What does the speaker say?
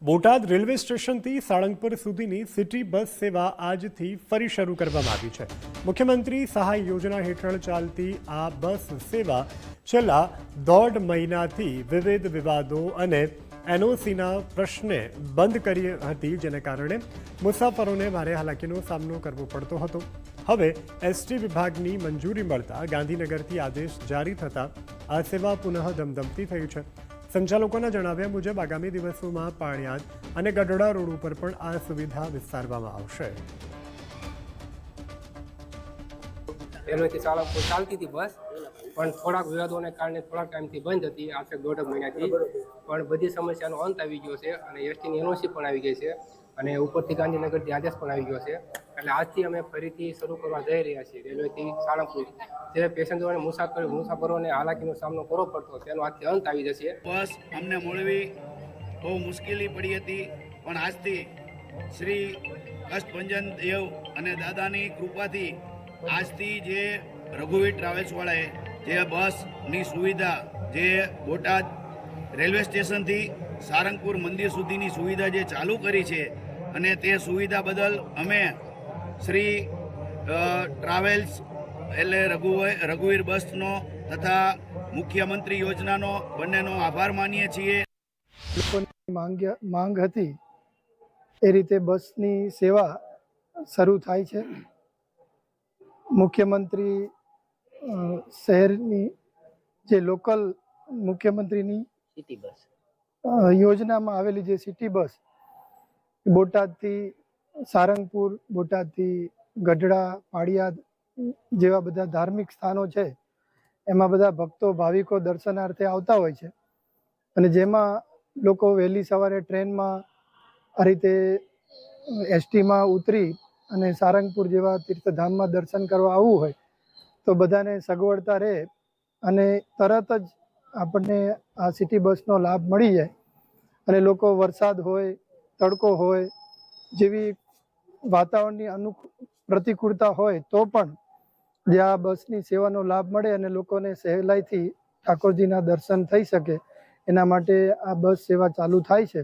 Botad railway સ્ટેશનથી સાળંગપુર સુધીની city bus સેવા આજથી ફરી શરૂ કરવામાં આવી છે। મુખ્યમંત્રી સહાય યોજના હેઠળ ચાલતી આ બસ સેવા છેલ્લા 1.5 મહિનાથી વિવિધ વિવાદો અને એનઓસીના પ્રશ્ને બંધ કરી હતી, જેને કારણે મુસાફરોને ભારે હાલાકીનો સામનો કરવો પડતો હતો। હવે એસટી વિભાગની મંજૂરી મળતા ગાંધીનગરથી આદેશ જારી થતાં આ સેવા પુનઃ ધમધમતી થઈ છે। સંચાલકોના જણાવ્યા મુજબ આગામી દિવસોમાં પાળિયાદ અને ગઢડા રોડ ઉપર પણ આ સુવિધા વિસ્તારવામાં આવશે। એમથી સાળંગપુર ચાલતી હતી બસ, પણ થોડાક વિવાદોને કારણે થોડાક ટાઈમથી બંધ હતી, આશરે 1.5 મહિનાથી। પણ બધી સમસ્યાનો અંત આવી ગયો છે અને એસટીની એનઓસી પણ આવી ગઈ છે અને ઉપરથી ગાંધીનગરથી આદેશ પણ આવી ગયો છે। એટલે આજથી અમે ફરીથી શરૂ કરવા જઈ રહ્યા છીએ રેલવેથી સાળંગપુર। જે પેસેન્જરો અને મુસાફરોને હાલાકીનો સામનો કરવો પડતો તેનો આજથી અંત આવી જશે। બસ અમને મળવી બહુ મુશ્કેલી પડી હતી, પણ આજથી શ્રી કષ્ટભંજન દેવ અને દાદાની કૃપાથી આજથી જે રઘુવીર ટ્રાવેલ્સવાળાએ જે બસની સુવિધા જે બોટાદ રેલવે સ્ટેશનથી સારંગપુર મંદિર સુધીની સુવિધા જે ચાલુ કરી છે, અને તે સુવિધા બદલ અમે શ્રી ટ્રાવેલ્સ એટલે રઘુવીર બસનો તથા મુખ્યમંત્રી યોજનાનો બંનેનો આભાર માનીએ છીએ। લોકોની માંગ હતી એ રીતે બસની સેવા શરૂ થાય છે। મુખ્યમંત્રી શહેરની જે લોકલ મુખ્યમંત્રીની સિટી બસ યોજનામાં આવેલી જે સિટી બસ બોટાદથી સારંગપુર, બોટાદથી ગઢડા, પાળિયાદ જેવા બધા ધાર્મિક સ્થાનો છે, એમાં બધા ભક્તો ભાવિકો દર્શનાર્થે આવતા હોય છે, અને જેમાં લોકો વહેલી સવારે ટ્રેનમાં આ રીતે એસટીમાં ઉતરી અને સારંગપુર જેવા તીર્થધામમાં દર્શન કરવા આવવું હોય તો બધાને સગવડતા રહે અને તરત જ આપણને આ સિટી બસનો લાભ મળી જાય। અને લોકો વરસાદ હોય, તડકો હોય જેવી વાતાવરણની પ્રતિકૂળતા હોય તો પણ જે આ બસની સેવાનો લાભ મળે અને લોકોને સહેલાઈથી ઠાકોરજીના દર્શન થઈ શકે, એના માટે આ બસ સેવા ચાલુ થાય છે।